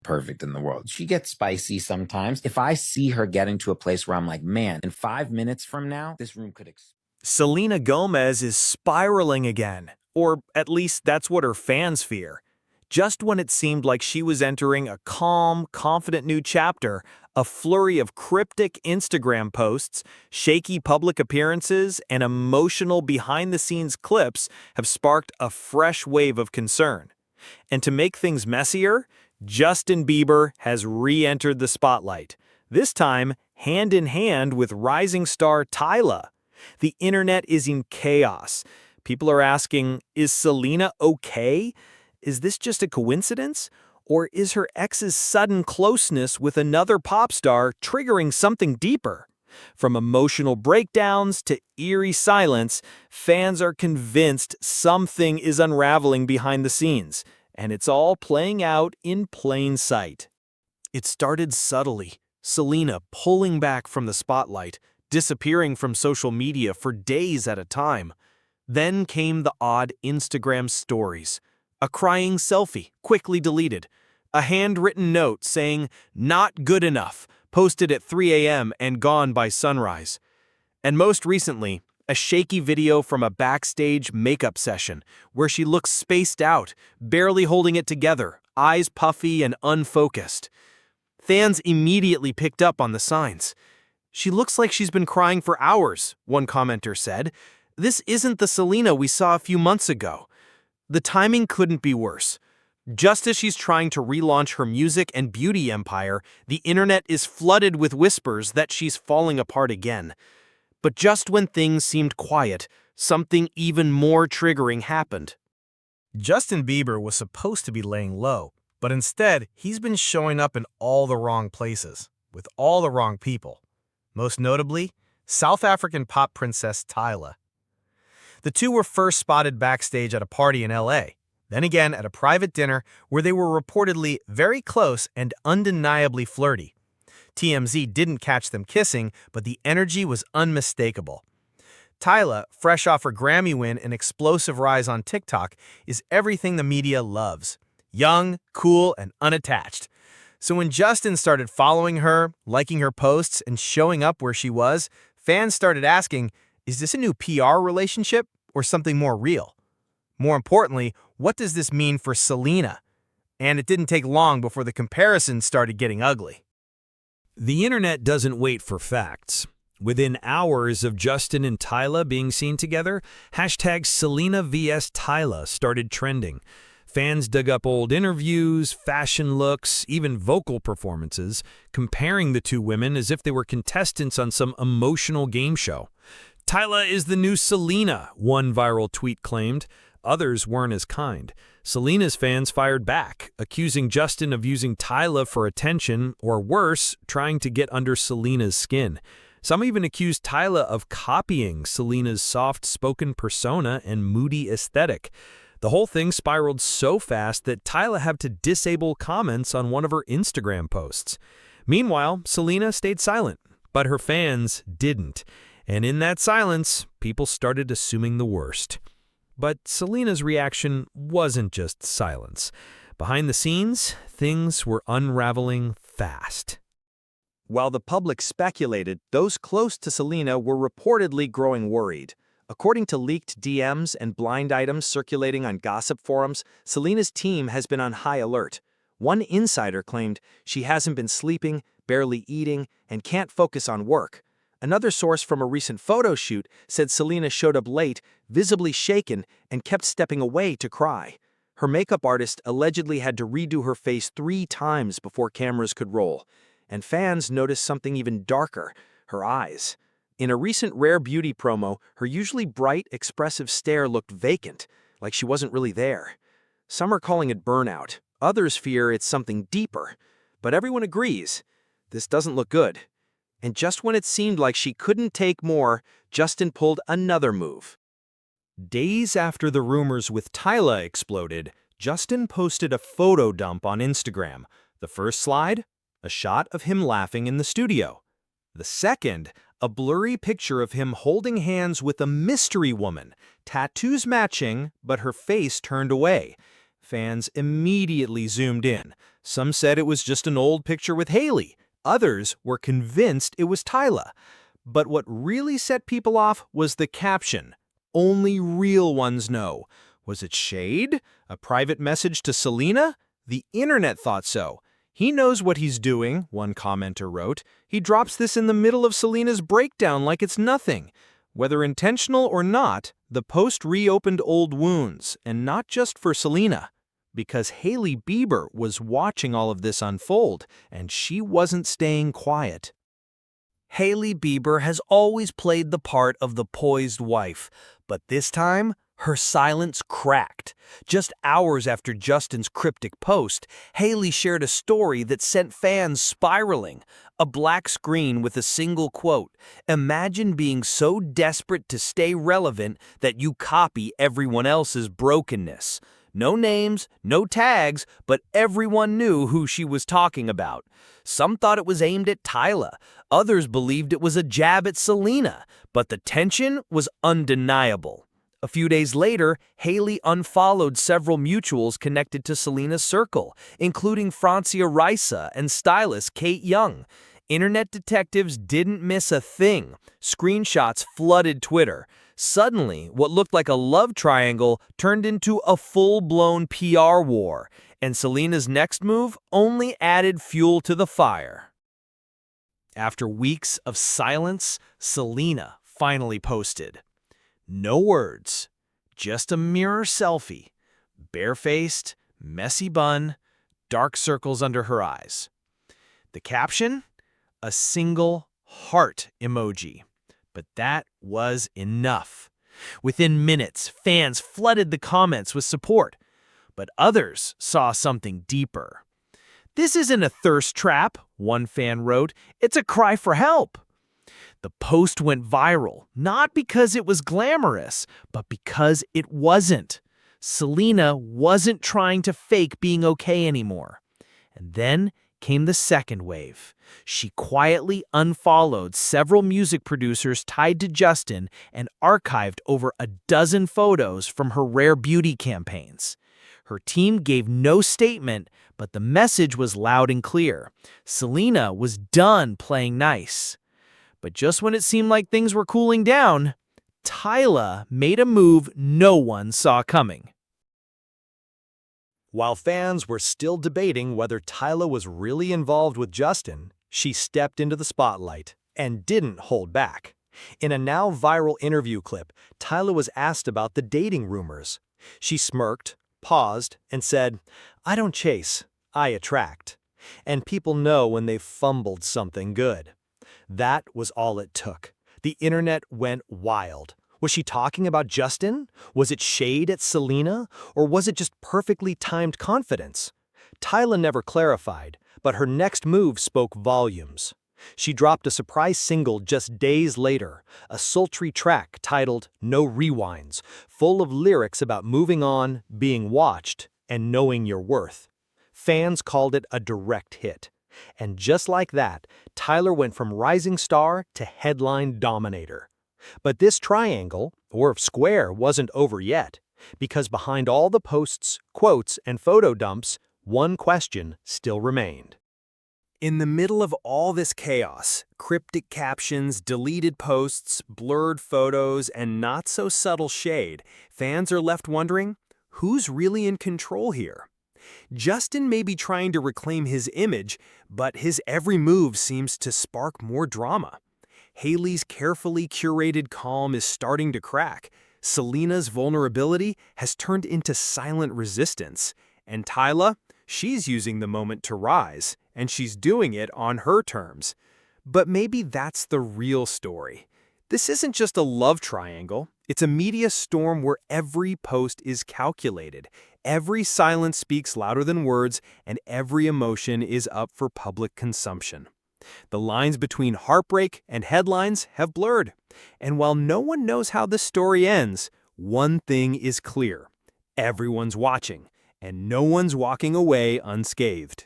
perfect in the world. She gets spicy sometimes. If I see her getting to a place where I'm like, man, in 5 minutes from now, this room could Selena Gomez is spiraling again, or at least that's what her fans fear. Just when it seemed like she was entering a calm, confident new chapter, a flurry of cryptic Instagram posts, shaky public appearances, and emotional behind-the-scenes clips have sparked a fresh wave of concern. And to make things messier, Justin Bieber has re-entered the spotlight, this time hand in hand with rising star Tyla. The internet is in chaos. People are asking, is Selena okay? Is this just a coincidence? Or is her ex's sudden closeness with another pop star triggering something deeper? From emotional breakdowns to eerie silence, fans are convinced something is unraveling behind the scenes, and it's all playing out in plain sight. It started subtly, Selena pulling back from the spotlight, disappearing from social media for days at a time. Then came the odd Instagram stories. A crying selfie, quickly deleted. A handwritten note saying, "Not good enough," posted at 3 a.m. and gone by sunrise. And most recently, a shaky video from a backstage makeup session where she looks spaced out, barely holding it together, eyes puffy and unfocused. Fans immediately picked up on the signs. "She looks like she's been crying for hours," one commenter said. "This isn't the Selena we saw a few months ago." The timing couldn't be worse. Just as she's trying to relaunch her music and beauty empire, the internet is flooded with whispers that she's falling apart again. But just when things seemed quiet, something even more triggering happened. Justin Bieber was supposed to be laying low, but instead, he's been showing up in all the wrong places, with all the wrong people. Most notably, South African pop princess Tyla. The two were first spotted backstage at a party in LA, then again at a private dinner where they were reportedly very close and undeniably flirty. TMZ didn't catch them kissing, but the energy was unmistakable. Tyla, fresh off her Grammy win and explosive rise on TikTok, is everything the media loves. Young, cool, and unattached. So when Justin started following her, liking her posts, and showing up where she was, fans started asking, is this a new PR relationship or something more real? More importantly, what does this mean for Selena? And it didn't take long before the comparisons started getting ugly. The internet doesn't wait for facts. Within hours of Justin and Tyla being seen together, hashtag Selena vs Tyla started trending. Fans dug up old interviews, fashion looks, even vocal performances, comparing the two women as if they were contestants on some emotional game show. "Tyla is the new Selena," one viral tweet claimed. Others weren't as kind. Selena's fans fired back, accusing Justin of using Tyla for attention, or worse, trying to get under Selena's skin. Some even accused Tyla of copying Selena's soft-spoken persona and moody aesthetic. The whole thing spiraled so fast that Tyla had to disable comments on one of her Instagram posts. Meanwhile, Selena stayed silent, but her fans didn't. And in that silence, people started assuming the worst. But Selena's reaction wasn't just silence. Behind the scenes, things were unraveling fast. While the public speculated, those close to Selena were reportedly growing worried. According to leaked DMs and blind items circulating on gossip forums, Selena's team has been on high alert. One insider claimed she hasn't been sleeping, barely eating, and can't focus on work. Another source from a recent photo shoot said Selena showed up late, visibly shaken, and kept stepping away to cry. Her makeup artist allegedly had to redo her face 3 times before cameras could roll. And fans noticed something even darker: her eyes. In a recent Rare Beauty promo, her usually bright, expressive stare looked vacant, like she wasn't really there. Some are calling it burnout. Others fear it's something deeper. But everyone agrees, this doesn't look good. And just when it seemed like she couldn't take more, Justin pulled another move. Days after the rumors with Tyla exploded, Justin posted a photo dump on Instagram. The first slide, a shot of him laughing in the studio. The second, a blurry picture of him holding hands with a mystery woman, tattoos matching, but her face turned away. Fans immediately zoomed in. Some said it was just an old picture with Hailey. Others were convinced it was Tyla. But what really set people off was the caption. Only real ones know. Was it shade? A private message to Selena? The internet thought so. He knows what he's doing, one commenter wrote. He drops this in the middle of Selena's breakdown like it's nothing. Whether intentional or not, the post reopened old wounds, and not just for Selena. Because Hailey Bieber was watching all of this unfold, and she wasn't staying quiet. Hailey Bieber has always played the part of the poised wife, but this time, her silence cracked. Just hours after Justin's cryptic post, Hailey shared a story that sent fans spiraling. A black screen with a single quote, "Imagine being so desperate to stay relevant that you copy everyone else's brokenness." No names, no tags, but everyone knew who she was talking about. Some thought it was aimed at Tyla. Others believed it was a jab at Selena, but the tension was undeniable. A few days later, Hailey unfollowed several mutuals connected to Selena's circle, including Francia Risa and stylist Kate Young. Internet detectives didn't miss a thing. Screenshots flooded Twitter. Suddenly, what looked like a love triangle turned into a full-blown PR war, and Selena's next move only added fuel to the fire. After weeks of silence, Selena finally posted. No words, just a mirror selfie. Barefaced, messy bun, dark circles under her eyes. The caption? A single heart emoji. But that was enough. Within minutes, fans flooded the comments with support. But others saw something deeper. This isn't a thirst trap, one fan wrote. It's a cry for help. The post went viral, not because it was glamorous, but because it wasn't. Selena wasn't trying to fake being okay anymore. And then came the second wave. She quietly unfollowed several music producers tied to Justin and archived over a dozen photos from her rare beauty campaigns. Her team gave no statement, but the message was loud and clear. Selena was done playing nice. But just when it seemed like things were cooling down, Tyla made a move no one saw coming. While fans were still debating whether Tyla was really involved with Justin, she stepped into the spotlight and didn't hold back. In a now viral interview clip, Tyla was asked about the dating rumors. She smirked, paused, and said, "I don't chase, I attract. And people know when they've fumbled something good." That was all it took. The internet went wild. Was she talking about Justin? Was it shade at Selena? Or was it just perfectly timed confidence? Tyla never clarified, but her next move spoke volumes. She dropped a surprise single just days later, a sultry track titled No Rewinds, full of lyrics about moving on, being watched, and knowing your worth. Fans called it a direct hit. And just like that, Tyla went from rising star to headline dominator. But this triangle, or square, wasn't over yet, because behind all the posts, quotes, and photo dumps, one question still remained. In the middle of all this chaos, cryptic captions, deleted posts, blurred photos, and not-so-subtle shade, fans are left wondering, who's really in control here? Justin may be trying to reclaim his image, but his every move seems to spark more drama. Hailey's carefully curated calm is starting to crack. Selena's vulnerability has turned into silent resistance. And Tyla, she's using the moment to rise, and she's doing it on her terms. But maybe that's the real story. This isn't just a love triangle. It's a media storm where every post is calculated. Every silence speaks louder than words, and every emotion is up for public consumption. The lines between heartbreak and headlines have blurred. And while no one knows how the story ends, one thing is clear. Everyone's watching, and no one's walking away unscathed.